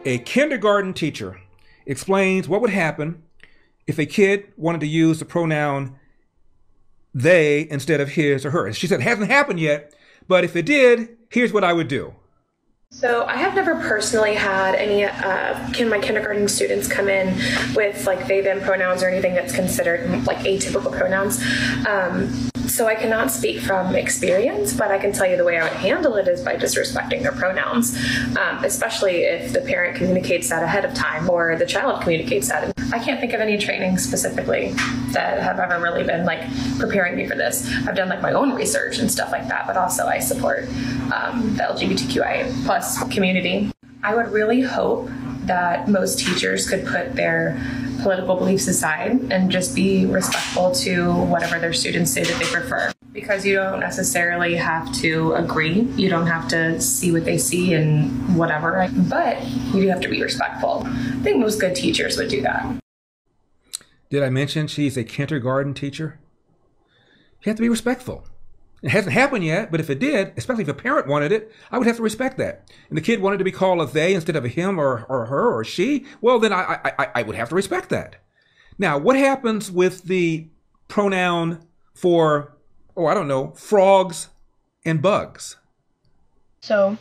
A kindergarten teacher explains what would happen if a kid wanted to use the pronoun they instead of his or her. And she said, it hasn't happened yet, but if it did, here's what I would do. So I have never personally had any my kindergarten students come in with like they, them pronouns or anything that's considered like atypical pronouns. So I cannot speak from experience, but I can tell you the way I would handle it is by just respecting their pronouns, especially if the parent communicates that ahead of time or the child communicates that. I can't think of any training specifically that have ever really been like preparing me for this. I've done like my own research and stuff like that, but also I support the LGBTQIA plus community. I would really hope that most teachers could put their political beliefs aside and just be respectful to whatever their students say that they prefer. Because you don't necessarily have to agree. You don't have to see what they see and whatever, but you do have to be respectful. I think most good teachers would do that. Did I mention she's a kindergarten teacher? You have to be respectful. It hasn't happened yet, but if it did, especially if a parent wanted it, I would have to respect that. And the kid wanted to be called a they instead of a him or her or she, well, then I would have to respect that. Now, what happens with the pronoun for, I don't know, frogs and bugs? So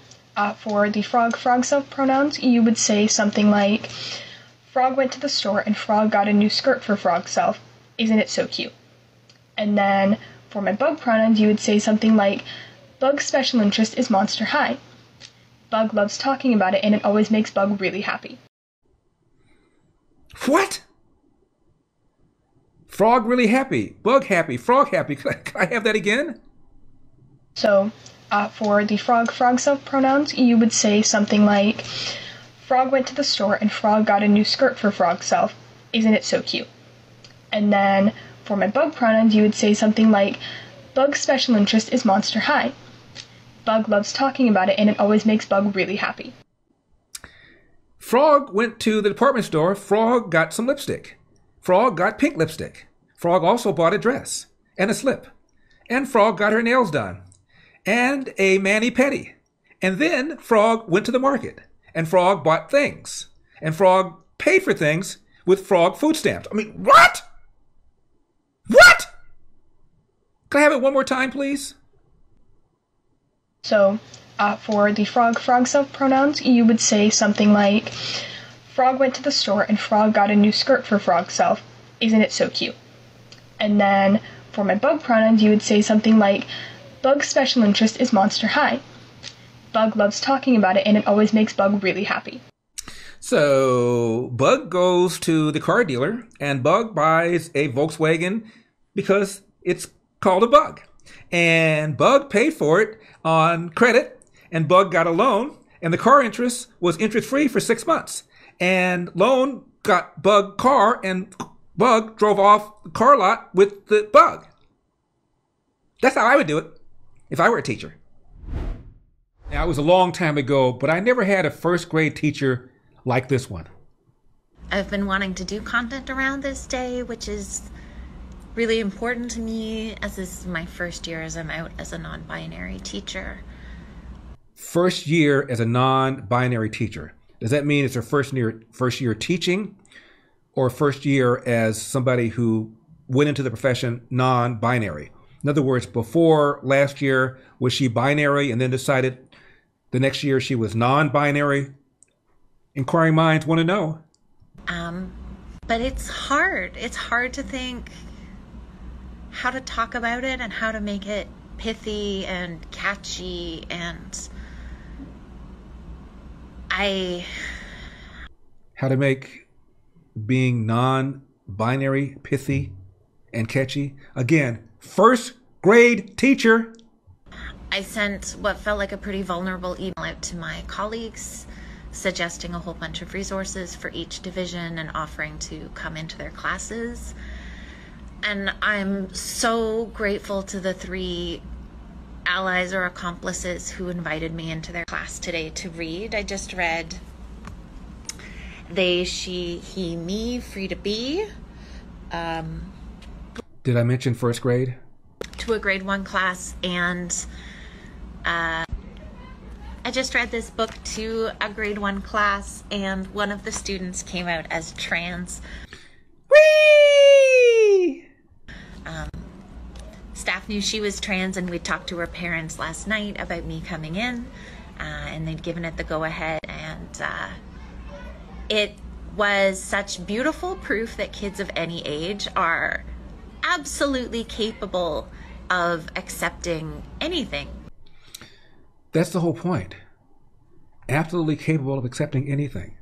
for the frogself pronouns, you would say something like, Frog went to the store and Frog got a new skirt for frogself. Isn't it so cute? And then for my bug pronouns, you would say something like, Bug's special interest is Monster High. Bug loves talking about it and it always makes Bug really happy. What? Frog really happy, Bug happy, Frog happy. Can I have that again? So for the frogself pronouns, you would say something like, Frog went to the store and Frog got a new skirt for frogself. Isn't it so cute? And then for my bug pronouns, you would say something like, Bug's special interest is Monster High. Bug loves talking about it and it always makes Bug really happy. Frog went to the department store. Frog got some lipstick. Frog got pink lipstick. Frog also bought a dress and a slip. And Frog got her nails done. And a mani-pedi. And then Frog went to the market. And Frog bought things. And Frog paid for things with Frog food stamps. I mean, what? What? Can I have it one more time, please? So for the frogself pronouns, you would say something like, Frog went to the store and Frog got a new skirt for frogself. Isn't it so cute? And then for my bug pronouns, you would say something like, Bug's special interest is Monster High. Bug loves talking about it and it always makes Bug really happy. So Bug goes to the car dealer and Bug buys a Volkswagen because it's called a Bug. And Bug paid for it on credit and Bug got a loan and the car interest was interest-free for 6 months. And loan got Bug car and Bug drove off the car lot with the Bug. That's how I would do it if I were a teacher. Now, it was a long time ago, but I never had a first grade teacher like this one. I've been wanting to do content around this day, which is really important to me as this is my first year as I'm out as a non-binary teacher. First year as a non-binary teacher. Does that mean it's her first year teaching or first year as somebody who went into the profession non-binary? In other words, before last year, was she binary and then decided the next year she was non-binary? Inquiring minds want to know. But it's hard. It's hard to think how to talk about it and how to make it pithy and catchy and How to make being non-binary pithy and catchy? Again, first grade teacher. I sent what felt like a pretty vulnerable email out to my colleagues suggesting a whole bunch of resources for each division and offering to come into their classes. And I'm so grateful to the 3 allies or accomplices who invited me into their class today to read. I just read They, She, He, Me, Free to Be. Did I mention first grade? To a grade 1 class, and I just read this book to a grade 1 class, and one of the students came out as trans. Whee! Staff knew she was trans, and we talked to her parents last night about me coming in, and they'd given it the go-ahead, and it was such beautiful proof that kids of any age are absolutely capable of accepting anything. That's the whole point. Absolutely capable of accepting anything.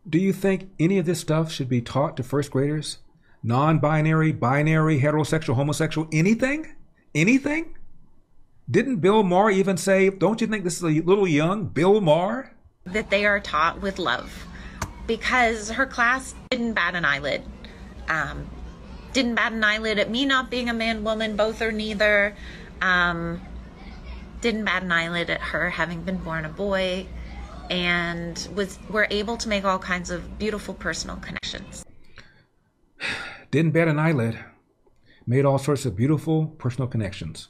Do you think any of this stuff should be taught to first graders? Non-binary, binary, heterosexual, homosexual, anything? Anything? Didn't Bill Maher even say, don't you think this is a little young? Bill Maher? That they are taught with love. Because her class didn't bat an eyelid. Didn't bat an eyelid at me not being a man, woman, both or neither. Didn't bat an eyelid at her having been born a boy. And were able to make all kinds of beautiful personal connections. Didn't bat an eyelid. Made all sorts of beautiful personal connections.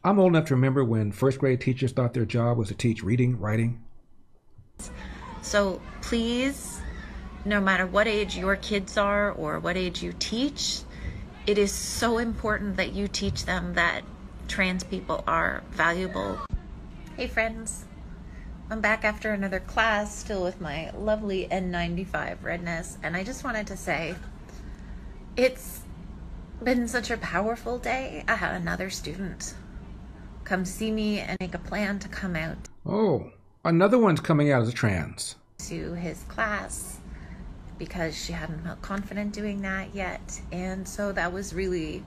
I'm old enough to remember when first grade teachers thought their job was to teach reading, writing. So please, no matter what age your kids are or what age you teach, it is so important that you teach them that trans people are valuable. Hey friends, I'm back after another class, still with my lovely N95 redness, and I just wanted to say, it's been such a powerful day. I had another student come see me and make a plan to come out. Oh, another one's coming out as trans. To his class because she hadn't felt confident doing that yet. And so that was really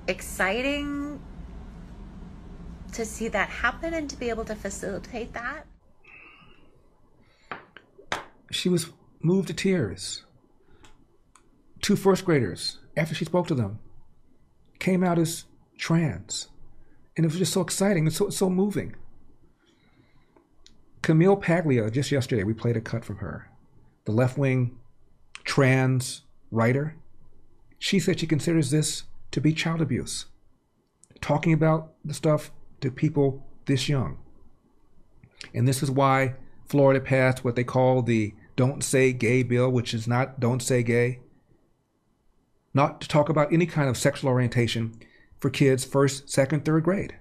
exciting to see that happen and to be able to facilitate that. She was moved to tears. 2 first graders, after she spoke to them, came out as trans. And it was just so exciting and so moving. Camille Paglia, just yesterday, we played a cut from her, the left-wing trans writer. She said she considers this to be child abuse, talking about the stuff to people this young. And this is why Florida passed what they call the Don't Say Gay bill, which is not Don't Say Gay. Not to talk about any kind of sexual orientation for kids 1st, 2nd, 3rd grade.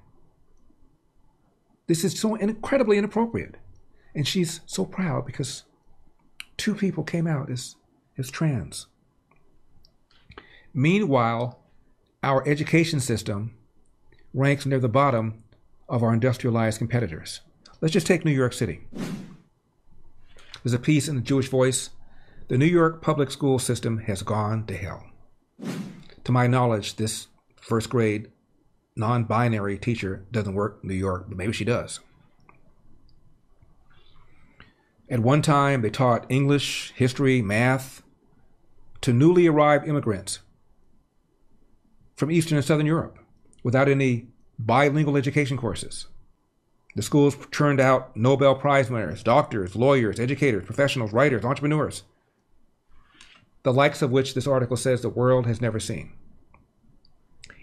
This is so incredibly inappropriate. And she's so proud because 2 people came out as trans. Meanwhile, our education system ranks near the bottom of our industrialized competitors. Let's just take New York City. There's a piece in the Jewish Voice. The New York public school system has gone to hell. To my knowledge, this first grade non-binary teacher doesn't work in New York, but maybe she does. At one time, they taught English, history, math to newly arrived immigrants from Eastern and Southern Europe without any bilingual education courses. The schools churned out Nobel Prize winners, doctors, lawyers, educators, professionals, writers, entrepreneurs, the likes of which this article says the world has never seen.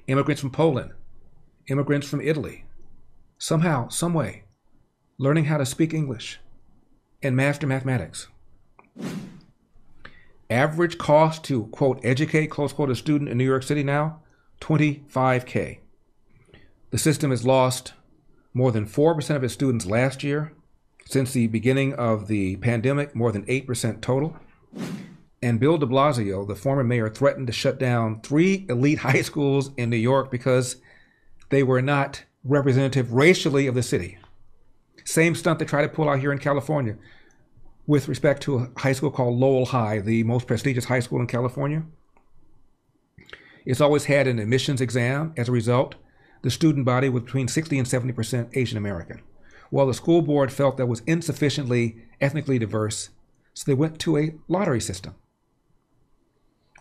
Immigrants from Poland, immigrants from Italy, somehow, some way, learning how to speak English and master mathematics. Average cost to, quote, educate, close quote, a student in New York City now, $25K. The system has lost more than 4% of its students last year. Since the beginning of the pandemic, more than 8% total. And Bill de Blasio, the former mayor, threatened to shut down 3 elite high schools in New York because they were not representative racially of the city. Same stunt they try to pull out here in California with respect to a high school called Lowell High, the most prestigious high school in California. It's always had an admissions exam. As a result, the student body was between 60 and 70% Asian American. Well, the school board felt that was insufficiently ethnically diverse, so they went to a lottery system.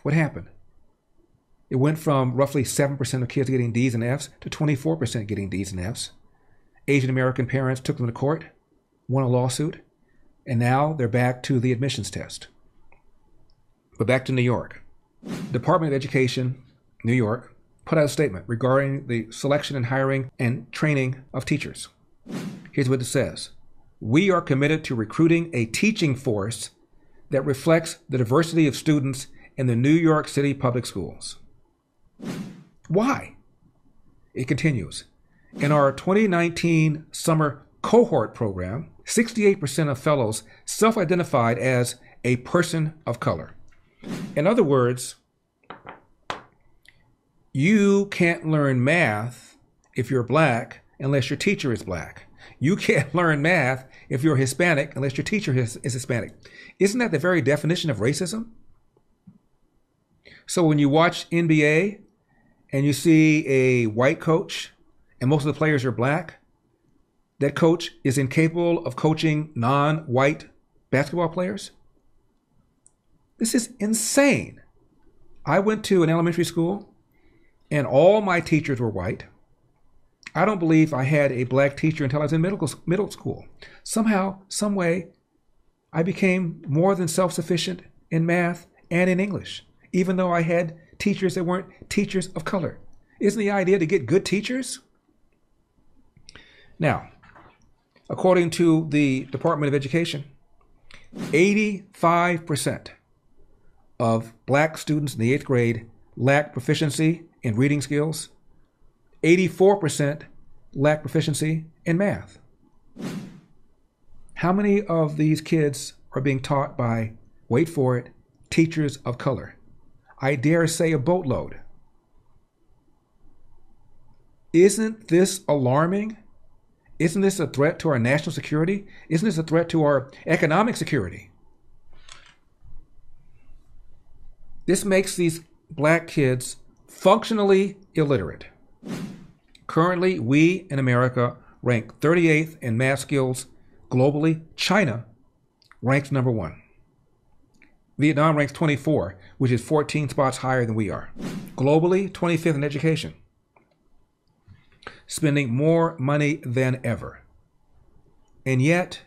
What happened? It went from roughly 7% of kids getting D's and F's to 24% getting D's and F's. Asian American parents took them to court, won a lawsuit, and now they're back to the admissions test. But back to New York. Department of Education, New York, put out a statement regarding the selection and hiring and training of teachers. Here's what it says. We are committed to recruiting a teaching force that reflects the diversity of students in the New York City public schools. Why? It continues. In our 2019 summer cohort program, 68% of fellows self-identified as a person of color. In other words, you can't learn math if you're black unless your teacher is black. You can't learn math if you're Hispanic unless your teacher is Hispanic. Isn't that the very definition of racism? So when you watch NBA and you see a white coach and most of the players are black, that coach is incapable of coaching non-white basketball players? This is insane. I went to an elementary school and all my teachers were white. I don't believe I had a black teacher until I was in middle school. Somehow, some way, I became more than self-sufficient in math and in English, even though I had teachers that weren't teachers of color. Isn't the idea to get good teachers? Now, according to the Department of Education, 85% of black students in the 8th grade lack proficiency in reading skills. 84% lack proficiency in math. How many of these kids are being taught by, wait for it, teachers of color? I dare say a boatload. Isn't this alarming? Isn't this a threat to our national security? Isn't this a threat to our economic security? This makes these black kids functionally illiterate. Currently, we in America rank 38th in math skills globally. China ranks number 1. Vietnam ranks 24, which is 14 spots higher than we are. Globally, 25th in education. Spending more money than ever. And yet,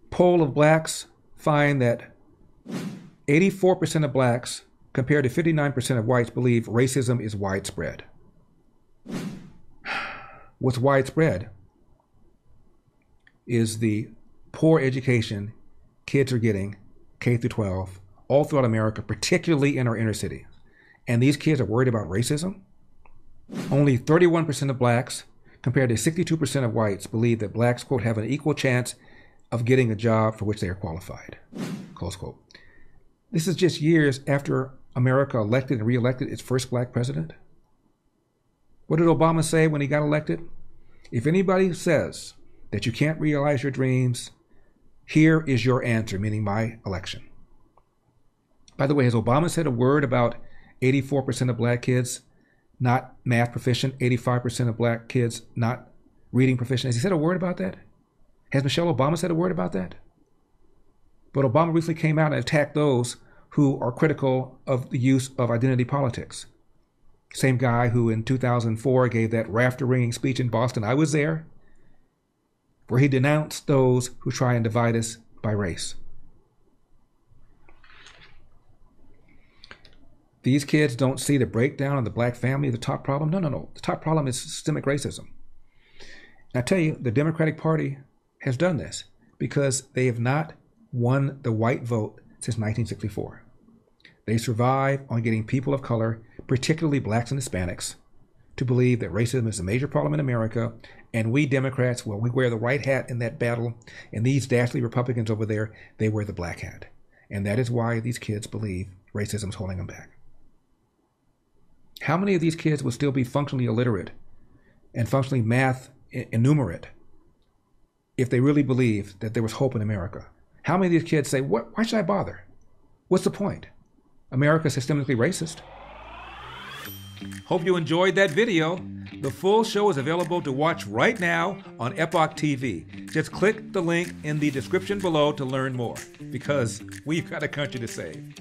poll of blacks find that 84% of blacks compared to 59% of whites believe racism is widespread. What's widespread is the poor education kids are getting, K through 12, all throughout America, particularly in our inner city. And these kids are worried about racism? Only 31% of blacks, compared to 62% of whites, believe that blacks, quote, have an equal chance of getting a job for which they are qualified, close quote. This is just years after America elected and re-elected its first black president. What did Obama say when he got elected? If anybody says that you can't realize your dreams, here is your answer, meaning my election. By the way, has Obama said a word about 84% of black kids not math proficient, 85% of black kids not reading proficient? Has he said a word about that? Has Michelle Obama said a word about that? But Obama recently came out and attacked those who are critical of the use of identity politics. Same guy who in 2004 gave that rafter-ringing speech in Boston, I was there, where he denounced those who try and divide us by race. These kids don't see the breakdown of the black family, the top problem. No. The top problem is systemic racism. And I tell you, the Democratic Party has done this because they have not won the white vote since 1964. They survive on getting people of color, particularly blacks and Hispanics, to believe that racism is a major problem in America, and we Democrats, well, we wear the white hat in that battle, and these dastardly Republicans over there, they wear the black hat. And that is why these kids believe racism is holding them back. How many of these kids would still be functionally illiterate and functionally math innumerate if they really believed that there was hope in America? How many of these kids say, why should I bother? What's the point? America is systemically racist. Hope you enjoyed that video. The full show is available to watch right now on Epoch TV. Just click the link in the description below to learn more, because we've got a country to save.